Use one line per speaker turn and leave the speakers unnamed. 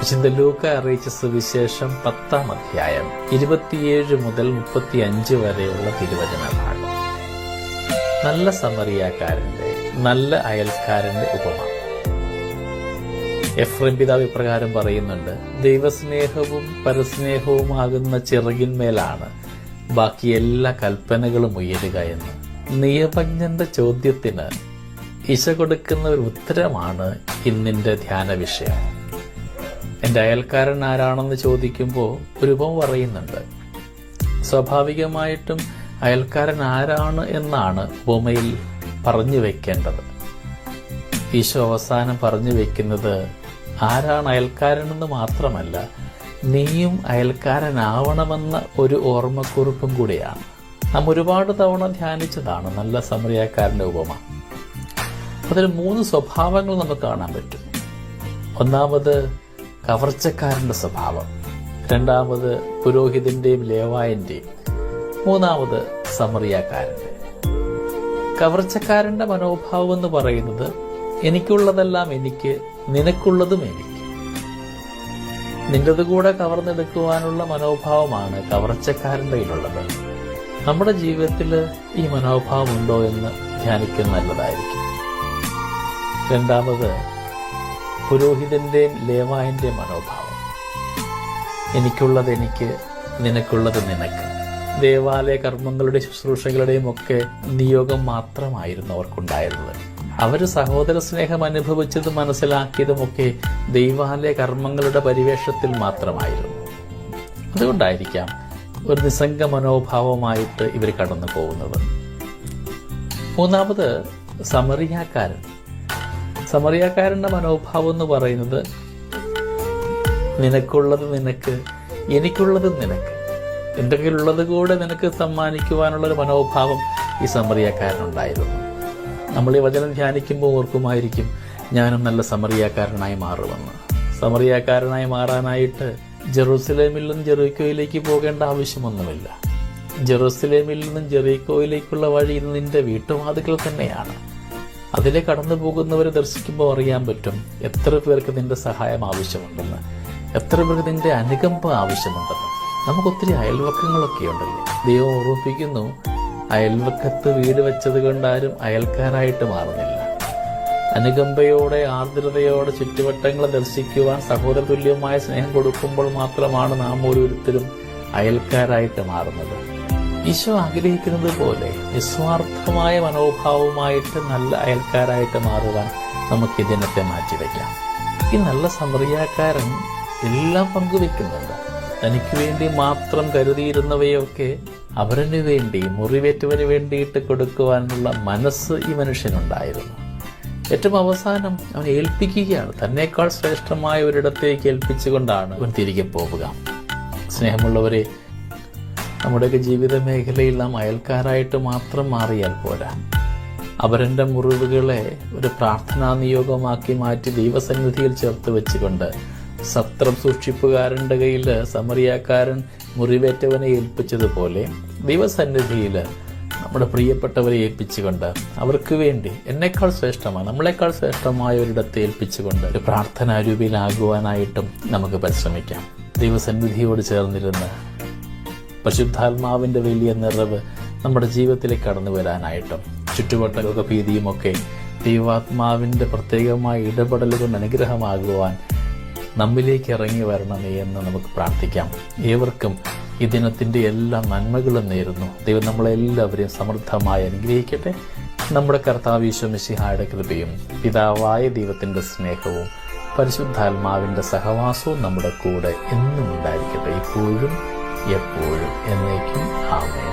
വിശുദ്ധ ലൂക്ക അറിയിച്ച സുവിശേഷം 10-ാം അധ്യായം 27 മുതൽ 35 വരെയുള്ള തിരുവചന ഭാഗം. നല്ല സമറിയാക്കാരന്റെ, നല്ല അയൽക്കാരന്റെ ഉപമ. എഫ്രൈം പിതാവ് ഇപ്രകാരം പറയുന്നുണ്ട്: ദൈവസ്നേഹവും പരസ്നേഹവുമാകുന്ന ചിറകിന്മേലാണ് ബാക്കി എല്ലാ കൽപ്പനകളും ഉയരുക എന്ന്. നിയമജ്ഞന്റെ ചോദ്യത്തിന് ഈശോ കൊടുക്കുന്ന ഒരു ഉത്തരമാണ് ഇന്നിന്റെ ധ്യാന വിഷയം. എൻ്റെ അയൽക്കാരൻ ആരാണെന്ന് ചോദിക്കുമ്പോൾ ഒരു ഉപമ പറയുന്നുണ്ട്. സ്വാഭാവികമായിട്ടും അയൽക്കാരൻ ആരാണ് എന്നാണ് ഉപമയിൽ പറഞ്ഞു വെക്കേണ്ടത്. ഈശോ അവസാനം പറഞ്ഞു വെക്കുന്നത് ആരാണ് അയൽക്കാരനെന്ന് മാത്രമല്ല, നീയും അയൽക്കാരനാവണമെന്ന ഒരു ഓർമ്മക്കുറിപ്പും കൂടിയാണ്. നാം ഒരുപാട് തവണ ധ്യാനിച്ചതാണ് നല്ല സമറിയാക്കാരൻ്റെ ഉപമ. അതിൽ 3 സ്വഭാവങ്ങൾ നമുക്ക് കാണാൻ പറ്റും. ഒന്നാമത് കവർച്ചക്കാരന്റെ സ്വഭാവം, രണ്ടാമത് പുരോഹിതന്റെയും ലേവായന്റെയും, മൂന്നാമത് സമറിയാക്കാരന്റെ. കവർച്ചക്കാരന്റെ മനോഭാവം എന്ന് പറയുന്നത് എനിക്കുള്ളതെല്ലാം എനിക്ക്, നിനക്കുള്ളതും എനിക്ക്. നിന്റേത് കൂടെ കവർന്നെടുക്കുവാനുള്ള മനോഭാവമാണ് കവർച്ചക്കാരൻ്റെ കയ്യിലുള്ളത്. നമ്മുടെ ജീവിതത്തിൽ ഈ മനോഭാവം ഉണ്ടോ എന്ന് ധ്യാനിക്കുന്നത് നല്ലതായിരിക്കും. രണ്ടാമത് പുരോഹിതന്റെയും ലേവായന്റെയും മനോഭാവം, എനിക്കുള്ളത് എനിക്ക്, നിനക്കുള്ളത് നിനക്ക്. ദേവാലയ കർമ്മങ്ങളുടെ ശുശ്രൂഷകളുടെയും ഒക്കെ നിയോഗം മാത്രമായിരുന്നു അവർക്കുണ്ടായിരുന്നത്. അവർ സഹോദര സ്നേഹം അനുഭവിച്ചതും മനസ്സിലാക്കിയതുമൊക്കെ ദൈവാലയ കർമ്മങ്ങളുടെ പരിവേഷത്തിൽ മാത്രമായിരുന്നു. അതുകൊണ്ടായിരിക്കാം ഒരു നിസ്സംഗ മനോഭാവമായിട്ട് ഇവർ കടന്നു പോകുന്നത്. മൂന്നാമത് സമറിയാക്കാരൻ. സമറിയാക്കാരന്റെ മനോഭാവം എന്ന് പറയുന്നത് നിനക്കുള്ളത് നിനക്ക്, എനിക്കുള്ളത് നിനക്ക്, എൻ്റെ കയ്യിലുള്ളത് കൂടെ നിനക്ക് സമ്മാനിക്കുവാനുള്ളൊരു മനോഭാവം ഈ സമറിയാക്കാരനുണ്ടായിരുന്നു. നമ്മൾ ഈ വചനം ധ്യാനിക്കുമ്പോൾ ഓർക്കുമായിരിക്കും, ഞാനും നല്ല സമറിയാക്കാരനായി മാറുമെന്ന്. സമറിയാക്കാരനായി മാറാനായിട്ട് ജെറൂസലേമിൽ നിന്നും ജെറീക്കോയിലേക്ക് പോകേണ്ട ആവശ്യമൊന്നുമില്ല. ജെറൂസലേമിൽ നിന്നും ജെറീക്കോയിലേക്കുള്ള വഴി ഇന്ന് നിന്റെ വീട്ടുവാതിക്കൽ തന്നെയാണ്. അതിലെ കടന്നു പോകുന്നവരെ ദർശിക്കുമ്പോൾ അറിയാൻ പറ്റും എത്ര പേർക്ക് നിന്റെ സഹായം ആവശ്യമുണ്ടെന്ന്, എത്ര പേർക്ക് നിന്റെ അനുകമ്പ ആവശ്യമുണ്ടെന്ന്. നമുക്കൊത്തിരി അയൽവക്കങ്ങളൊക്കെ ഉണ്ടല്ലേ. ദൈവം ഓർമ്മിപ്പിക്കുന്നു, അയൽവക്കത്ത് വീട് വെച്ചത് കൊണ്ടാരും അയൽക്കാരായിട്ട് മാറുന്നില്ല. അനുകമ്പയോടെ, ആർദ്രതയോടെ ചുറ്റുവട്ടങ്ങളെ ദർശിക്കുവാൻ സഹോദര തുല്യമായ സ്നേഹം കൊടുക്കുമ്പോൾ മാത്രമാണ് നാം ഓരോരുത്തരും അയൽക്കാരായിട്ട് മാറുന്നത്. ഈശോ ആഗ്രഹിക്കുന്നത് പോലെ നിസ്വാർത്ഥമായ മനോഭാവമായിട്ട് നല്ല അയൽക്കാരായിട്ട് മാറുവാൻ നമുക്ക് ഈ ദിനത്തെ മാറ്റിവെക്കാം. ഈ നല്ല സമറിയാക്കാരൻ എല്ലാം പങ്കുവെക്കുന്നുണ്ട്. തനിക്ക് വേണ്ടി മാത്രം കരുതിയിരുന്നവയൊക്കെ അവരന് വേണ്ടി, മുറിവേറ്റവന് വേണ്ടിയിട്ട് കൊടുക്കുവാനുള്ള മനസ്സ് ഈ മനുഷ്യനുണ്ടായിരുന്നു. ഏറ്റവും അവസാനം അവൻ ഏൽപ്പിക്കുകയാണ്. തന്നേക്കാൾ ശ്രേഷ്ഠമായ ഒരിടത്തേക്ക് ഏൽപ്പിച്ചുകൊണ്ടാണ് അവൻ തിരികെ പോവുക. സ്നേഹമുള്ളവരെ, നമ്മുടെയൊക്കെ ജീവിത മേഖലയിൽ നാം അയൽക്കാരായിട്ട് മാത്രം മാറിയാൽ പോരാ. അവരുടെ മുറിവുകളെ ഒരു പ്രാർത്ഥനാ നിയോഗമാക്കി മാറ്റി ദൈവസന്നിധിയിൽ ചേർത്ത് വെച്ചുകൊണ്ട്, സത്രം സൂക്ഷിപ്പുകാരൻ്റെ കയ്യിൽ സമറിയാക്കാരൻ മുറിവേറ്റവനെ ഏൽപ്പിച്ചതുപോലെ ദൈവസന്നിധിയിൽ നമ്മുടെ പ്രിയപ്പെട്ടവരെ ഏൽപ്പിച്ചുകൊണ്ട് അവർക്ക് വേണ്ടി എന്നേക്കാൾ ശ്രേഷ്ഠമായ, നമ്മളെക്കാൾ ശ്രേഷ്ഠമായ ഒരിടത്തെ ഏൽപ്പിച്ചുകൊണ്ട് ഒരു പ്രാർത്ഥനാരൂപിയിലാകുവാനായിട്ടും നമുക്ക് പരിശ്രമിക്കാം. ദൈവസന്നിധിയോട് ചേർന്നിരുന്ന് പരിശുദ്ധാത്മാവിൻ്റെ വലിയ നിറവ് നമ്മുടെ ജീവിതത്തിലേക്ക് കടന്നു വരാനായിട്ടും ചുറ്റുവട്ടങ്ങൾക്ക് ഭീതിയുമൊക്കെ ദൈവാത്മാവിൻ്റെ പ്രത്യേകമായ ഇടപെടൽ കൊണ്ട് അനുഗ്രഹമാകുവാൻ നമ്മിലേക്ക് ഇറങ്ങി വരണമേ എന്ന് നമുക്ക് പ്രാർത്ഥിക്കാം. ഏവർക്കും ഈ ദിനത്തിൻ്റെ എല്ലാ നന്മകളും നേരുന്നു. ദൈവം നമ്മളെല്ലാവരെയും സമൃദ്ധമായി അനുഗ്രഹിക്കട്ടെ. നമ്മുടെ കർത്താവ് ഈശോ മിശിഹായുടെ കൃപയും പിതാവായ ദൈവത്തിൻ്റെ സ്നേഹവും പരിശുദ്ധാത്മാവിൻ്റെ സഹവാസവും നമ്മുടെ കൂടെ എന്നും ഉണ്ടായിരിക്കട്ടെ, ഇപ്പോഴും എപ്പോഴും എന്നേക്കും. ആമേൻ.